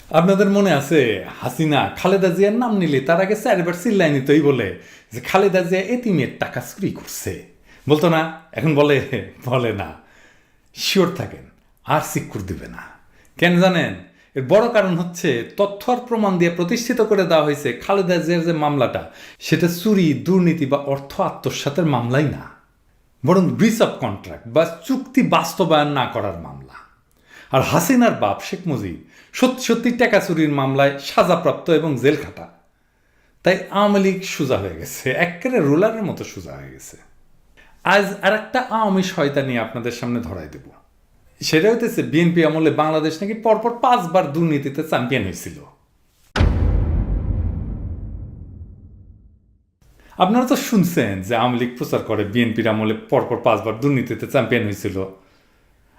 আপনাদের মনে আছে হাসিনা খালেদা জিয়ার নাম নিলে তার আগে চারবার চিল্লাই নিতই বলে যে খালেদা জিয়া এতিমের টাকা চুরি করছে, বলতো না? এখন বলে বলে না। শিওর থাকেন, আর সিকিউর দিবে না। কেন জানেন? এর বড় কারণ হচ্ছে তথ্য আর প্রমাণ দিয়ে প্রতিষ্ঠিত করে দেওয়া হয়েছে খালেদা জিয়ার যে মামলাটা, সেটা চুরি, দুর্নীতি বা অর্থ আত্মসাতের মামলাই না, বরং ব্রিচ অফ কন্ট্রাক্ট বা চুক্তি বাস্তবায়ন না করার মামলা। আর হাসিনার বাপ শেখ মুজিব সত্যি সত্যি টাকা চুরির মামলায় সাজাপ্রাপ্ত এবং জেল খাটা। তাই আওয়ামী লীগ সোজা হয়ে গেছে, একেবারে রোলারের মতো সোজা হয়ে গেছে। আজ আর একটা আওয়ামী শয়তানি আপনাদের সামনে ধরাই দেব। সেটা হইতেছে বিএনপি আমলে বাংলাদেশ নাকি পরপর 5বার দুর্নীতিতে চ্যাম্পিয়ন হয়েছিল। আপনারা তো শুনছেন যে আওয়ামী লীগ প্রচার করে বিএনপির আমলে পরপর 5বার দুর্নীতিতে চ্যাম্পিয়ন হয়েছিল।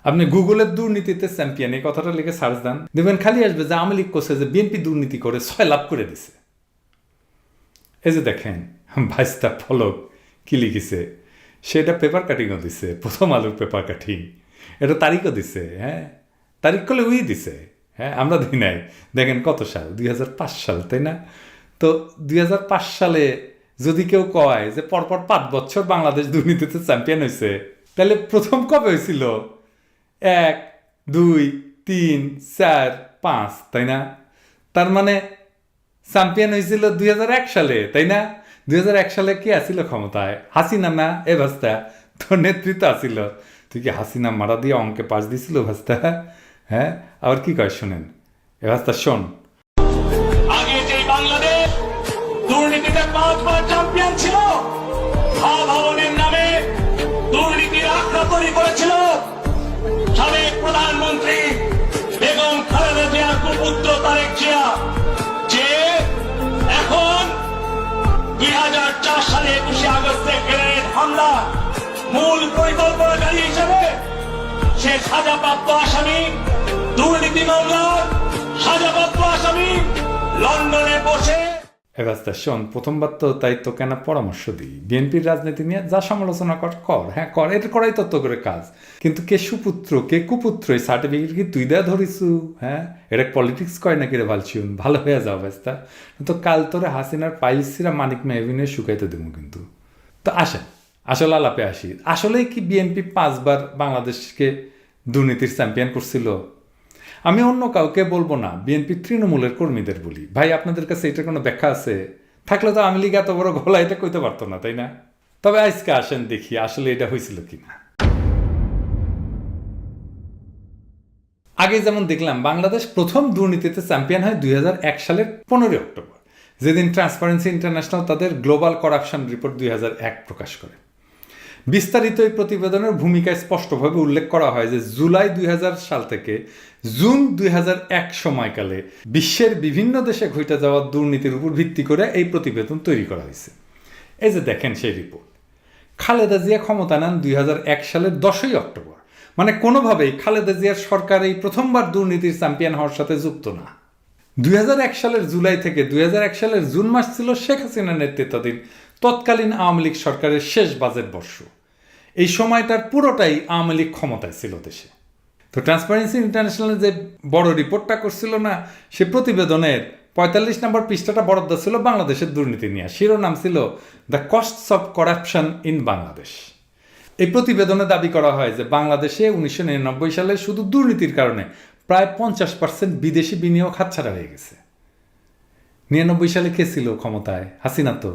আপনি গুগলের দুর্নীতিতে চ্যাম্পিয়ন এই কথাটা লিখে সার্চ দেন, দেখবেন খালি আসবে যে আওয়ামী লীগ করছে যে বিএনপি দুর্নীতি করে 6 লাভ করে দিছে। এই যে দেখেন ভাইস্তা ফলক কি লিখেছে, সেটা পেপার কাটিংও দিছে, প্রথম আলোর পেপার কাটিং। এটা তারিখও দিছে, হ্যাঁ তারিখ করলে উই দিছে, হ্যাঁ আমরা দিই নাই। দেখেন কত সাল, 2005 সাল, তাই না? তো 2005 সালে যদি কেউ কয় যে পরপর 5 বছর বাংলাদেশ দুর্নীতিতে চ্যাম্পিয়ন হয়েছে, তাহলে প্রথম কবে হয়েছিল? 1, 2, 3, 4, 5, তাই না? তার মানে চ্যাম্পিয়ন হয়েছিল 2001 সালে, তাই না? 2001 সালে কে আসিল ক্ষমতায়? হাসিনা না? এ ভাস্তা তোর নেতৃত্ব আসিল। তুই কি হাসিনা মারা দিয়ে অঙ্কে পাশ দিছিল ভাস্তা? হ্যাঁ, আবার কি কয় শোনেন, এ ভাস্তা শোন। আগে যে বাংলাদেশ দুর্নীতিতে 5বার চ্যাম্পিয়ন ছিল, ভবনের নামে দুর্নীতির আখড়া তৈরি করেছিল সাবেক প্রধানমন্ত্রী বেগম খালেদা জিয়ার কুপুত্র তারেক জিয়া, যে এখন 2004 সালে 21 আগস্টে গ্রেনেড হামলা মূল পরিকল্পনাকারী হিসেবে সে সাজাপ্রাপ্ত আসামি, দুর্নীতি মামলার সাজাপ্রাপ্ত আসামি লন্ডনে বসে। এবার শোন, প্রথমবার তো তাই তো কেন পরামর্শ দিই, বিএনপির রাজনীতি নিয়ে যা সমালোচনা কর কর, হ্যাঁ কর, এটা করাই তত্ত্ব করে কাজ। কিন্তু কে সুপুত্র কে কুপুত্র এই সার্টিফিকেট কি তুই দেয়া ধরিসু? হ্যাঁ, এটা পলিটিক্স কয় নাকি রে ভালছিউন, ভালো হয়ে যাও ব্যস্তা। তো কাল তোরে হাসিনার পাইলসিরা মানিক মেহবিনে শুকাইতে দেবো কিন্তু। তো আসেন আসলে আলাপে আসি, আসলেই কি বিএনপি 5বার বাংলাদেশকে দুর্নীতির চ্যাম্পিয়ন করছিল? আমি অন্য কাউকে বলবো না, বিএনপি তৃণমূলের কর্মীদের বলি। ভাই আপনাদের কাছে এটার কোনো ব্যাখ্যা আছে? থাকলে তো আওয়ামী লীগ এত বড় গলা এটা কইতে পারতো না, তাই না? তবে আজকে আসেন দেখি আসলে এটা হয়েছিল কিনা। আগে যেমন দেখলাম বাংলাদেশ প্রথম দুর্নীতিতে চ্যাম্পিয়ন হয় 2001 সালের 15 অক্টোবর, যেদিন ট্রান্সপারেন্সি ইন্টারন্যাশনাল তাদের গ্লোবাল করাপশন রিপোর্ট 2001 প্রকাশ করে। বিস্তারিত এই প্রতিবেদনের ভূমিকায় স্পষ্টভাবে উল্লেখ করা হয় যে জুলাই 2000 সাল থেকে জুন 2001 সময়কালে বিশ্বের বিভিন্ন দেশে ঘটে যাওয়া দুর্নীতির উপর ভিত্তি করে এই প্রতিবেদন তৈরি করা হয়েছে। এই যে দেখেন সেই রিপোর্ট। খালেদা জিয়া ক্ষমতা নেন 2001 সালের 10ই অক্টোবর, মানে কোনোভাবেই খালেদা জিয়ার সরকার এই প্রথমবার দুর্নীতির চ্যাম্পিয়ন হওয়ার সাথে যুক্ত না। 2001 সালের জুলাই থেকে 2001 সালের জুন মাস ছিল শেখ হাসিনার নেতৃত্বাধীন তৎকালীন আওয়ামী লীগ সরকারের শেষ বাজেট বর্ষ। এই সময়টার পুরোটাই আওয়ামী লীগ ক্ষমতায় ছিল দেশে। তো ট্রান্সপারেন্সি ইন্টারন্যাশনালের যে বড় রিপোর্টটা করছিল না, সে প্রতিবেদনের 45 নম্বর পৃষ্ঠাটা বরাদ্দ ছিল বাংলাদেশের দুর্নীতি নিয়ে। শিরোনাম ছিল the costs of corruption in Bangladesh. এই প্রতিবেদনে দাবি করা হয় যে বাংলাদেশে 1999 সালে শুধু দুর্নীতির কারণে প্রায় 50% বিদেশি বিনিয়োগ হাতছাড়া হয়ে গেছে। 99 সালে কে ছিল ক্ষমতায়? হাসিনা তো।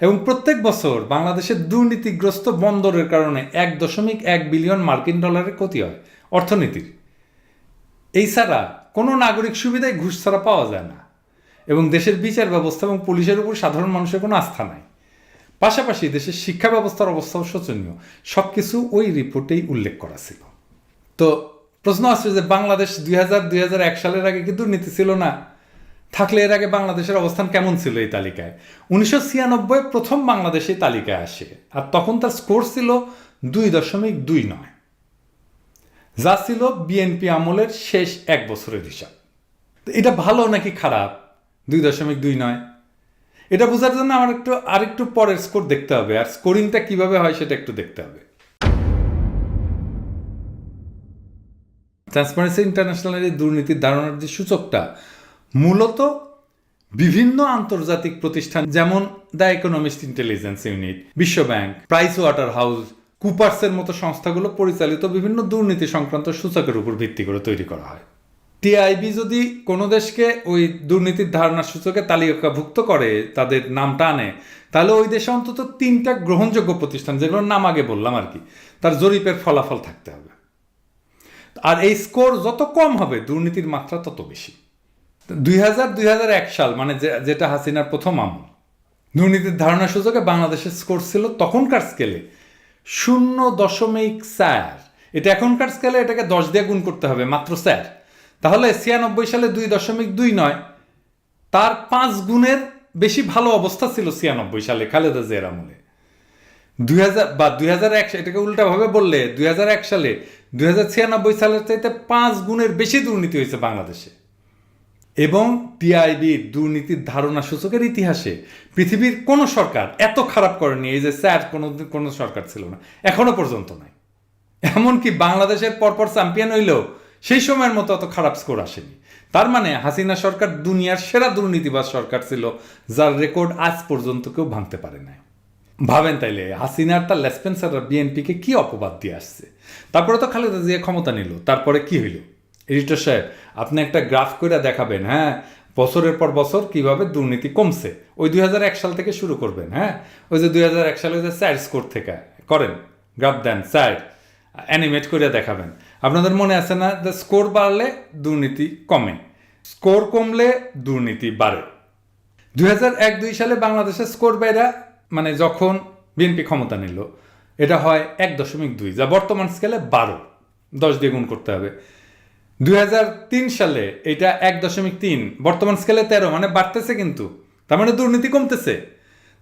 এবং প্রত্যেক বছর বাংলাদেশের দুর্নীতিগ্রস্ত বন্দরের কারণে 1.1 বিলিয়ন মার্কিন ডলারের ক্ষতি হয় অর্থনীতির। এই ছাড়া কোনো নাগরিক সুবিধায় ঘুষ ছাড়া পাওয়া যায় না, এবং দেশের বিচার ব্যবস্থা এবং পুলিশের উপর সাধারণ মানুষের কোনো আস্থা নাই। পাশাপাশি দেশের শিক্ষা ব্যবস্থার অবস্থাও শোচনীয়। সব কিছু ওই রিপোর্টেই উল্লেখ করা ছিল। তো প্রশ্ন আসছে যে বাংলাদেশ 2001 সালের আগে কি দুর্নীতি ছিল না? থাকলে এর আগে বাংলাদেশের অবস্থান কেমন ছিল এই তালিকায়? 1996 প্রথম বাংলাদেশ এই তালিকায় আসে, আর তখন তার স্কোর ছিল 2.29, যা ছিল বিএনপি আমলের শেষ 1 বছরের হিসাব। এটা ভালো নাকি খারাপ 2.29? এটা বোঝার জন্য আমার আরেকটু পরের স্কোর দেখতে হবে, আর স্কোরিংটা কিভাবে হয় সেটা একটু দেখতে হবে। ট্রান্সপারেন্সি ইন্টারন্যাশনালের এই দুর্নীতির ধারণার যে সূচকটা মূলত বিভিন্ন আন্তর্জাতিক প্রতিষ্ঠান যেমন দ্য ইকোনমিস্ট ইন্টেলিজেন্স ইউনিট, বিশ্ব ব্যাংক, প্রাইস ওয়াটার হাউস, কুপার্সের মতো সংস্থাগুলো পরিচালিত বিভিন্ন দুর্নীতি সংক্রান্ত সূচকের উপর ভিত্তি করে তৈরি করা হয়। টিআইবি যদি কোনো দেশকে ওই দুর্নীতির ধারণার সূচকে তালিকাভুক্ত করে, তাদের নামটা আনে, তাহলে ওই দেশে অন্তত 3টা গ্রহণযোগ্য প্রতিষ্ঠান, যেগুলোর নাম আগে বললাম আর কি, তার জরিপের ফলাফল থাকতে হবে। আর এই স্কোর যত কম হবে দুর্নীতির মাত্রা তত বেশি। 2000-2001 সাল মানে যেটা হাসিনার প্রথম আমল, দুর্নীতির ধারণা সূচকে বাংলাদেশের স্কোর ছিল তখনকার স্কেলে 0.4। এটা এখনকার স্কেলে এটাকে 10 দিয়ে গুণ করতে হবে, মাত্র 4। তাহলে 96 সালে 2.29, তার 5 গুণের বেশি ভালো অবস্থা ছিল 96 সালে খালেদা জিয়ার আমলে। 2001, এটাকে উল্টাভাবে বললে 2001 সালে 2096 সালের চাইতে 5 গুণের বেশি দুর্নীতি হয়েছে বাংলাদেশে। এবং টিআইবির দুর্নীতির ধারণা সূচকের ইতিহাসে পৃথিবীর কোনো সরকার এত খারাপ করেনি, এই যে স্যার কোনো সরকার ছিল না, এখনো পর্যন্ত নাই। এমনকি বাংলাদেশের পরপর চ্যাম্পিয়ন হইলেও সেই সময়ের মতো অত খারাপ স্কোর আসেনি। তার মানে হাসিনা সরকার দুনিয়ার সেরা দুর্নীতিবাজ সরকার ছিল, যার রেকর্ড আজ পর্যন্ত কেউ ভাঙতে পারে নাই। ভাবেন তাইলে হাসিনার তার লেসপেন্সাররা বিএনপিকে কি অপবাদ দিয়ে আসছে। তারপরে তো খালেদা জিয়া ক্ষমতা নিল, তারপরে কি হইল? এডিটর সাহেব, আপনি একটা গ্রাফ করে দেখাবেন, হ্যাঁ, বছরের পর বছর কিভাবে দুর্নীতি কমছে। ওই 2001 সাল থেকে শুরু করবেন, হ্যাঁ, ওই যে 2001 সালে যে 4 স্কোর থেকে করেন, গ্রাফ দেন, 4 অ্যানিমেট করে দেখাবেন। আপনাদের মনে আছে না যে স্কোর বাড়লে দুর্নীতি কমে, স্কোর কমলে দুর্নীতি বাড়ে। 2001-2 সালে বাংলাদেশের স্কোর বাইরা, মানে যখন বিএনপি ক্ষমতা নিল, এটা হয় 1.2, যা বর্তমান স্কেলে 12, 10 দিয়ে গুণ করতে হবে। 2003 সালে এটা 1.3, বর্তমান স্কেলে 13, মানে বাড়তেছে, কিন্তু তার মানে দুর্নীতি কমতেছে।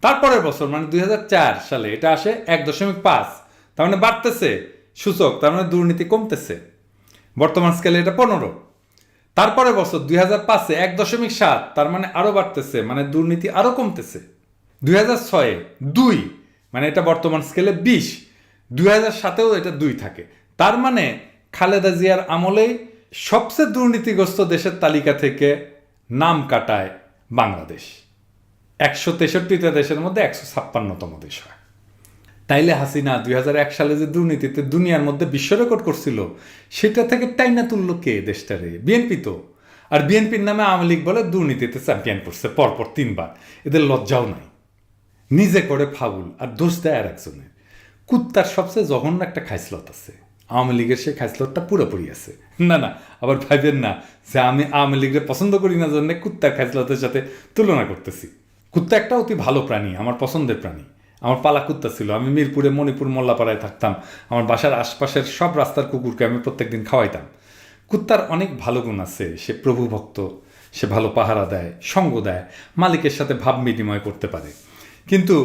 তারপরের বছর মানে 2004 সালে এটা আসে 1.5, তার মানে বাড়তেছে সূচক, তার মানে দুর্নীতি কমতেছে। বর্তমান স্কেলে এটা 15। তারপরের বছর 2005-এ 1.7, তার মানে আরো বাড়তেছে, মানে দুর্নীতি আরো কমতেছে। 2006-এ 2, মানে এটা বর্তমান স্কেলে 20। 2007-এও এটা 2 থাকে। তার মানে খালেদা জিয়ার আমলেই সবচেয়ে দুর্নীতিগ্রস্ত দেশের তালিকা থেকে নাম কাটায় বাংলাদেশ। 163টা দেশের মধ্যে 156তম দেশ হয়। তাইলে হাসিনা 2001 সালে যে দুর্নীতিতে দুনিয়ার মধ্যে বিশ্ব রেকর্ড করছিল, সেটা থেকে টাইনা তুলল কে দেশটারে? বিএনপি তো। আর বিএনপির নামে আওয়ামী লীগ বলে দুর্নীতিতে চ্যাম্পিয়ন করছে পরপর 3 বার। এদের লজ্জাও নাই। নিজে করে ফাউল আর দোষ দেয় আর একজনের। কুত্তার সবচেয়ে জঘন্য একটা খাইসলত আছে, আওয়ামী লীগের সেই খাইসলতটা পুরোপুরি আছে। না, আবার ভাইবেন না যে আমি আওয়ামী লীগের পছন্দ করি না জন্য কুত্তার খাইসলতের সাথে তুলনা করতেছি। কুত্তা একটা অতি ভালো প্রাণী, আমার পছন্দের প্রাণী। আমার পালা কুত্তা ছিল। আমি মিরপুরে, মণিপুর, মোল্লাপাড়ায় থাকতাম। আমার বাসার আশপাশের সব রাস্তার কুকুরকে আমি প্রত্যেকদিন খাওয়াইতাম। কুত্তার অনেক ভালো গুণ আছে। সে প্রভুভক্ত, সে ভালো পাহারা দেয়, সঙ্গ দেয়, মালিকের সাথে ভাব বিনিময় করতে পারে। কিন্তু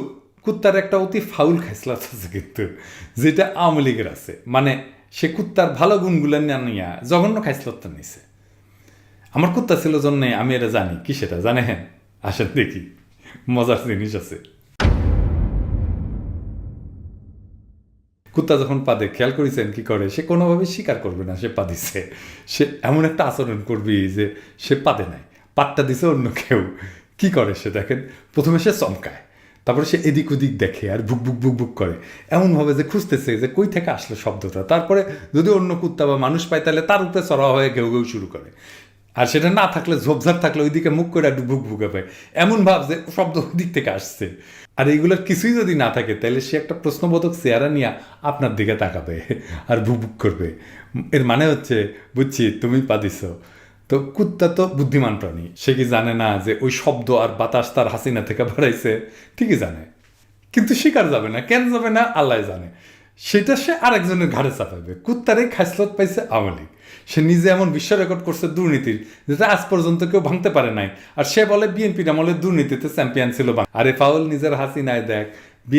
কুত্তার একটা অতি ফাউল খাইসলত আছে, কিন্তু যেটা আওয়ামী লীগের আছে। মানে সে কুত্তার ভালো গুণগুলো নিয়ে জঘন্য খাইসলতটা নিছে। আমার কুত্তা ছিল জন্যে আমি এটা জানি। কি সেটা জানেন? আসেন দেখি, মজার জিনিস আছে। কুত্তা যখন পাদে, খেয়াল করেছেন কি করে? সে কোনোভাবে স্বীকার করবে না সে পাদিছে। সে এমন একটা আচরণ করবি যে সে পাদে নাই, পাতটা দিছে অন্য কেউ। কি করে সে দেখেন? প্রথমে সে চমকায়, তারপরে সে এদিক ওদিক দেখে আর বুক বুক বুক বুক করে, এমনভাবে যে খুঁজতেছে যে কই থেকে আসলো শব্দটা। তারপরে যদি অন্য কুত্তা বা মানুষ পায় তাহলে তার উপরে চড়া হয়ে ঘেউ ঘেউ শুরু করে। আর সেটা না থাকলে, ঝোপঝাপ থাকলে ওইদিকে মুখ করে একটু বুক বুকে পায়, এমন ভাব যে শব্দ ওই দিক থেকে আসছে। আর এইগুলোর কিছুই যদি না থাকে তাহলে সে একটা প্রশ্নবোধক চেহারা নিয়ে আপনার দিকে তাকাবে আর বুক বুক করবে। এর মানে হচ্ছে, বুঝছি তুমি পাদিস। তো কুত্তা তো বুদ্ধিমান প্রাণী, সে কি জানে না যে ওই শব্দ আর বাতাস তার হাসিনা থেকে বাড়াইছে? ঠিকই জানে, কিন্তু শিকার যাবে না। কেন যাবে না আল্লাহ জানে। সেটা সে আরেকজনের ঘাড়ে চাপাবে। কুত্তার এই খাইসলত পাইছে আওয়ামী লীগ। সে নিজে এমন বিশ্ব রেকর্ড করছে দুর্নীতির, যেটা আজ পর্যন্ত কেউ ভাঙতে পারে নাই। আর সে বলে বিএনপির আমলে দুর্নীতিতে চ্যাম্পিয়ন ছিল। আরে ফাউল, নিজের হাসিনায় দেখ